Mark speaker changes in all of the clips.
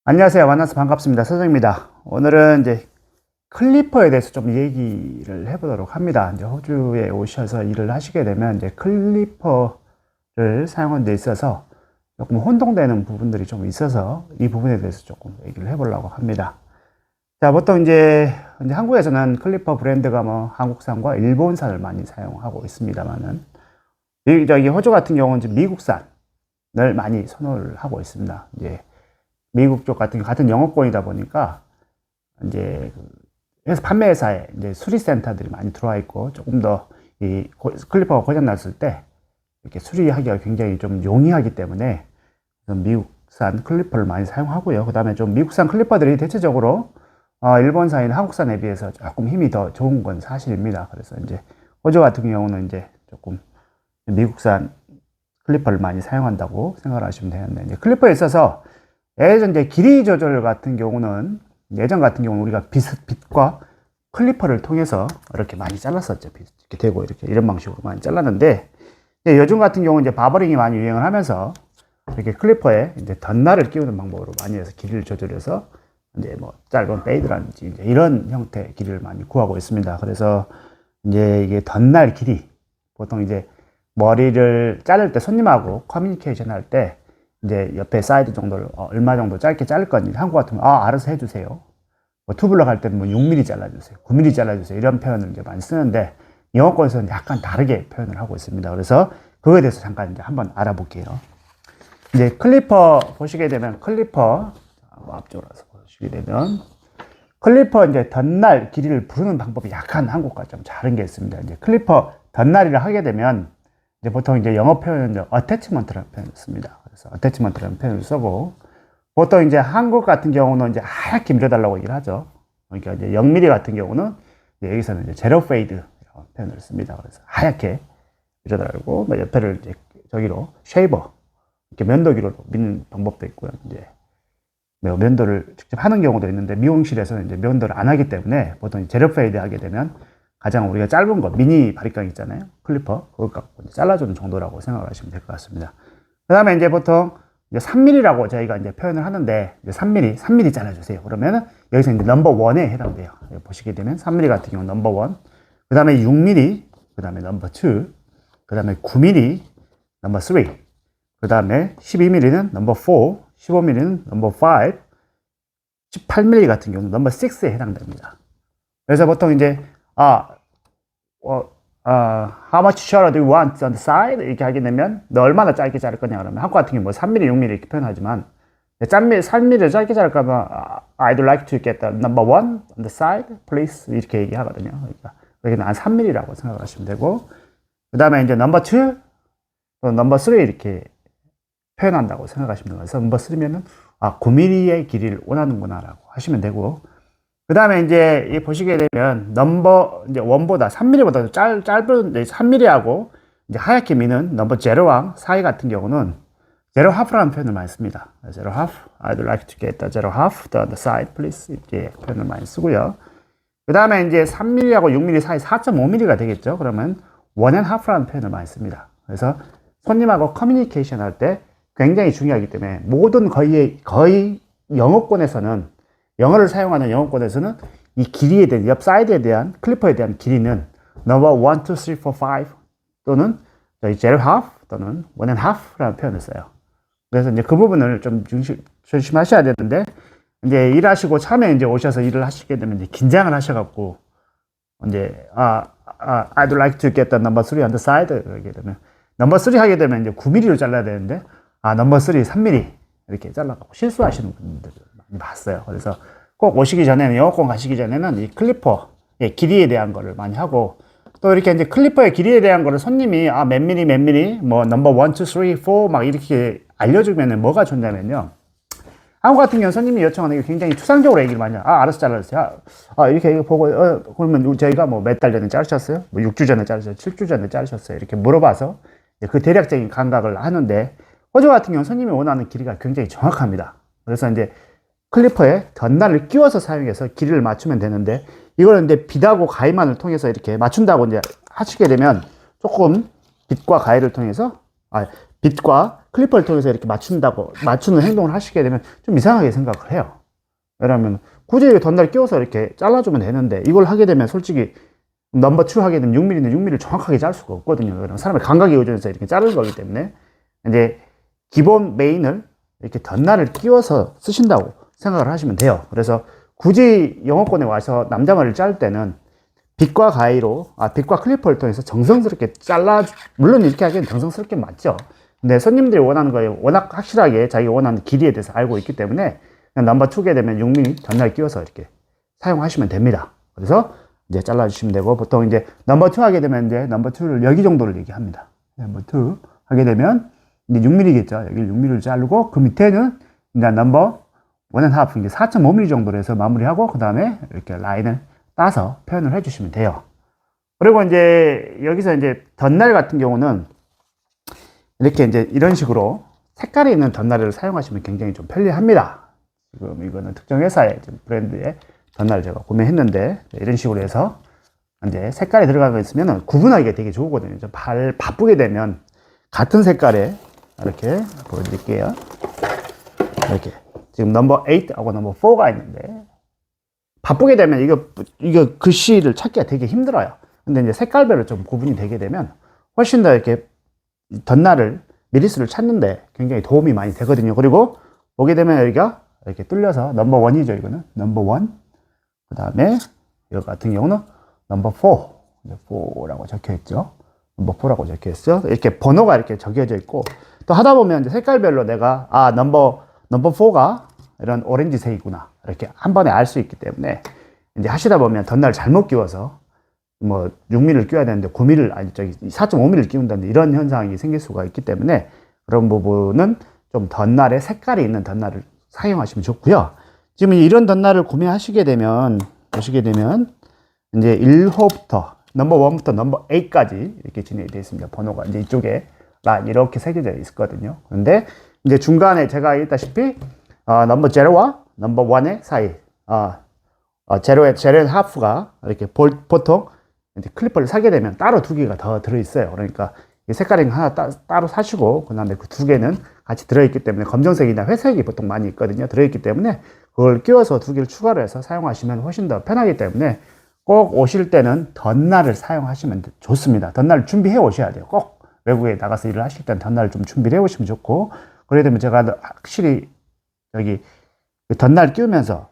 Speaker 1: 안녕하세요. 만나서 반갑습니다. 서정입니다. 오늘은 이제 클리퍼에 대해서 좀 얘기를 해보도록 합니다. 이제 호주에 오셔서 일을 하시게 되면 이제 클리퍼를 사용하는 데 있어서 조금 혼동되는 부분들이 좀 있어서 이 부분에 대해서 조금 얘기를 해보려고 합니다. 자, 보통 이제 한국에서는 클리퍼 브랜드가 뭐 한국산과 일본산을 많이 사용하고 있습니다만은 저기 호주 같은 경우는 이제 미국산을 많이 선호를 하고 있습니다. 이제 미국 쪽 같은 영어권이다 보니까 이제 판매회사에 이제 수리센터들이 많이 들어와 있고 조금 더 이 클리퍼가 고장 났을 때 이렇게 수리하기가 굉장히 좀 용이하기 때문에 미국산 클리퍼를 많이 사용하고요. 그 다음에 좀 미국산 클리퍼들이 대체적으로 일본산이나 한국산에 비해서 조금 힘이 더 좋은 건 사실입니다. 그래서 이제 호주 같은 경우는 이제 조금 미국산 클리퍼를 많이 사용한다고 생각을 하시면 되는데, 이제 클리퍼에 있어서 예전 이제 길이 조절 같은 경우는 우리가 빗과 클리퍼를 통해서 이렇게 많이 잘랐었죠. 이렇게 되고 이렇게 이런 방식으로 많이 잘랐는데, 요즘 같은 경우는 이제 바버링이 많이 유행을 하면서 이렇게 클리퍼에 이제 덧날을 끼우는 방법으로 많이 해서 길이를 조절해서 이제 뭐 짧은 페이드라든지 이제 이런 형태의 길이를 많이 구하고 있습니다. 그래서 이제 이게 덧날 길이, 보통 이제 머리를 자를 때 손님하고 커뮤니케이션 할 때 이제 옆에 사이드 정도를 얼마 정도 짧게 자를 건지 한국 같으면 알아서 해주세요. 뭐 투블럭 할 때는 뭐 6mm 잘라주세요, 9mm 잘라주세요, 이런 표현을 이제 많이 쓰는데 영어권에서는 약간 다르게 표현을 하고 있습니다. 그래서 그거에 대해서 잠깐 이제 한번 알아볼게요. 이제 클리퍼 보시게 되면 앞쪽으로 와서 보시게 되면 클리퍼 이제 덧날 길이를 부르는 방법이 약간 한국과 좀 다른 게 있습니다. 이제 클리퍼 덧날이를 하게 되면 이제 보통 이제 영어 표현은 어태치먼트라는 표현을 씁니다. 그래서 어태치먼트라는 표현을 쓰고, 보통 이제 한국 같은 경우는 이제 하얗게 밀어달라고 얘기를 하죠. 그러니까 이제 0mm 같은 경우는 이제 여기서는 이제 제로 페이드 표현을 씁니다. 그래서 하얗게 밀어달라고, 뭐 옆에를 이제 저기로 쉐이버, 이렇게 면도기로 미는 방법도 있고요. 이제 면도를 직접 하는 경우도 있는데 미용실에서는 이제 면도를 안 하기 때문에 보통 제로 페이드 하게 되면 가장 우리가 짧은 거, 미니 바리깡 있잖아요. 클리퍼. 그걸 갖고 잘라주는 정도라고 생각을 하시면 될 것 같습니다. 그 다음에 이제 보통 이제 3mm라고 저희가 이제 표현을 하는데, 이제 3mm 잘라주세요. 그러면은 여기서 이제 넘버 1에 해당돼요. 보시게 되면 3mm 같은 경우는 넘버 1. 그 다음에 6mm, 그 다음에 넘버 2, 그 다음에 9mm, 넘버 3, 그 다음에 12mm는 넘버 4, 15mm는 넘버 5, 18mm 같은 경우는 넘버 6에 해당됩니다. 그래서 보통 이제 how much shorter do you want on the side? 이렇게 하게 되면 너 얼마나 짧게 자를 거냐 그러면 한국 같은 경우 뭐 3mm, 6mm 이렇게 표현하지만 3mm를 짧게 자를까 하면 I'd like to get the number 1 on the side, please 이렇게 얘기하거든요. 그러니까 여기는 한 3mm라고 생각하시면 되고, 그 다음에 이제 number 2 또 number 3 이렇게 표현한다고 생각하시면 되고, 그래서 넘버 3면은 9mm의 길이를 원하는구나 라고 하시면 되고, 그 다음에 이제 보시게 되면 넘버 이제 1보다 3mm보다 짧은 3mm하고 이제 하얗게 미는 넘버 0랑 사이 같은 경우는 제로 하프라는 표현을 많이 씁니다. 제로 하프, I'd like to get the zero half on the side, please 이렇게 표현을 많이 쓰고요. 그 다음에 이제 3mm하고 6mm 사이 4.5mm가 되겠죠. 그러면 one and half라는 표현을 많이 씁니다. 그래서 손님하고 커뮤니케이션 할 때 굉장히 중요하기 때문에 모든 거의 영어권에서는, 영어를 사용하는 영어권에서는 이 길이에 대한, 옆 사이드에 대한, 클리퍼에 대한 길이는 number 1, 2, 3, 4, 5 또는 zero half 또는 one and half라는 표현을 써요. 그래서 이제 그 부분을 좀 조심하셔야 되는데, 이제 일하시고 처음에 이제 오셔서 일을 하시게 되면 이제 긴장을 하셔갖고 이제 I'd like to get the number 3 on the side 이렇게 되면 넘버 3 하게 되면 이제 9mm로 잘라야 되는데 넘버 3 3mm 이렇게 잘라갖고 실수하시는 분들 많이 봤어요. 그래서 꼭 오시기 전에는, 영어권 가시기 전에는 이 클리퍼의 길이에 대한 거를 많이 하고, 또 이렇게 이제 클리퍼의 길이에 대한 거를 손님이 몇 미리 뭐 넘버 1, 2, 3, 4 막 이렇게 알려주면은 뭐가 좋냐면요, 한국 같은 경우는 손님이 요청하는 게 굉장히 추상적으로 얘기를 많이 해요. 알아서 잘라주세요. 이렇게 보고 그러면 저희가 뭐 몇 달 전에 자르셨어요? 뭐 6주 전에 자르셨어요? 7주 전에 자르셨어요? 이렇게 물어봐서 그 대략적인 감각을 하는데, 호주 같은 경우는 손님이 원하는 길이가 굉장히 정확합니다. 그래서 이제 클리퍼에 덧날을 끼워서 사용해서 길이를 맞추면 되는데, 이거는 이제 빗하고 가위만을 통해서 이렇게 맞춘다고 이제 하시게 되면 조금 빗과 가위를 통해서, 빗과 클리퍼를 통해서 이렇게 맞추는 행동을 하시게 되면 좀 이상하게 생각을 해요. 왜냐하면 굳이 덧날 끼워서 이렇게 잘라주면 되는데, 이걸 하게 되면 솔직히 넘버 2 하게 되면 6mm는 6mm를 정확하게 짤 수가 없거든요. 왜냐면 사람의 감각에 의존해서 이렇게 자를 거기 때문에, 이제 기본 메인을 이렇게 덧날을 끼워서 쓰신다고 생각을 하시면 돼요. 그래서 굳이 영어권에 와서 남자머리를 짤 때는 빗과 빗과 클리퍼를 통해서 정성스럽게 물론 이렇게 하기엔 정성스럽게 맞죠. 근데 손님들이 원하는 거에 워낙 확실하게 자기가 원하는 길이에 대해서 알고 있기 때문에 그냥 넘버 2게 되면 6mm 덧날 끼워서 이렇게 사용하시면 됩니다. 그래서 이제 잘라주시면 되고, 보통 이제 넘버 2 하게 되면 이제 넘버 2를 여기 정도를 얘기합니다. 넘버 2 하게 되면 이제 6mm겠죠. 여기 6mm를 자르고, 그 밑에는 이제 넘버 1.5, 이제 4.5mm 정도로 해서 마무리하고, 그 다음에 이렇게 라인을 따서 표현을 해주시면 돼요. 그리고 이제 여기서 이제 덧날 같은 경우는 이렇게 이제 이런 식으로 색깔이 있는 덧날을 사용하시면 굉장히 좀 편리합니다. 지금 이거는 특정 회사의 브랜드의 덧날을 제가 구매했는데, 이런 식으로 해서 이제 색깔이 들어가는 거 있으면 구분하기가 되게 좋거든요. 좀 바쁘게 되면 같은 색깔에 이렇게 보여드릴게요. 이렇게 지금 넘버 8하고 넘버 4가 있는데, 바쁘게 되면 이거 글씨를 찾기가 되게 힘들어요. 근데 이제 색깔별로 좀 구분이 되게 되면 훨씬 더 이렇게 덧날을, 미리수를 찾는데 굉장히 도움이 많이 되거든요. 그리고 보게 되면 여기가 이렇게 뚫려서 넘버 1이죠. 이거는 넘버 1. 그 다음에 이거 같은 경우는 넘버 4라고 적혀 있죠. 넘버 4라고 적혀 있어요. 이렇게 번호가 이렇게 적혀져 있고, 또 하다 보면 이제 색깔별로 내가 넘버 4가 이런 오렌지색이구나, 이렇게 한 번에 알 수 있기 때문에, 이제 하시다 보면 덧날 잘못 끼워서 뭐 6mm를 끼워야 되는데 4.5mm를 끼운다는 이런 현상이 생길 수가 있기 때문에, 그런 부분은 좀 덧날에 색깔이 있는 덧날을 사용하시면 좋고요. 지금 이런 덧날을 구매하시게 되면, 보시게 되면 이제 1호부터 넘버 1부터 넘버 8까지 이렇게 진행이 되어 있습니다. 번호가 이제 이쪽에 라인 이렇게 새겨져 있거든요. 그런데 이제 중간에 제가 읽다시피 넘버 0와 넘버 1의 사이, 제로의 하프가 이렇게 보통 이제 클리퍼를 사게 되면 따로 2개가 더 들어있어요. 그러니까 이 색깔이 하나 따로 사시고, 그 다음에 그 2개는 같이 들어있기 때문에, 검정색이나 회색이 보통 많이 있거든요. 들어있기 때문에 그걸 끼워서 2개를 추가로 해서 사용하시면 훨씬 더 편하기 때문에, 꼭 오실 때는 덧날을 사용하시면 좋습니다. 덧날을 준비해 오셔야 돼요. 꼭 외국에 나가서 일을 하실 때는 덧날을 좀 준비를 해 오시면 좋고, 그래야 되면 제가 확실히 여기 덧날 끼우면서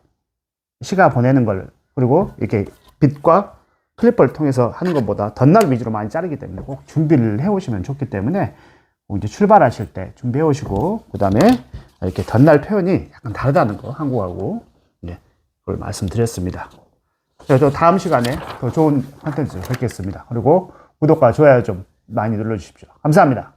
Speaker 1: 시간 보내는 걸, 그리고 이렇게 빗과 클리퍼를 통해서 하는 것보다 덧날 위주로 많이 자르기 때문에 꼭 준비를 해 오시면 좋기 때문에, 이제 출발하실 때 준비해 오시고, 그 다음에 이렇게 덧날 표현이 약간 다르다는 거, 한국하고, 그걸 말씀드렸습니다. 그래서 다음 시간에 더 좋은 컨텐츠를 뵙겠습니다. 그리고 구독과 좋아요 좀 많이 눌러주십시오. 감사합니다.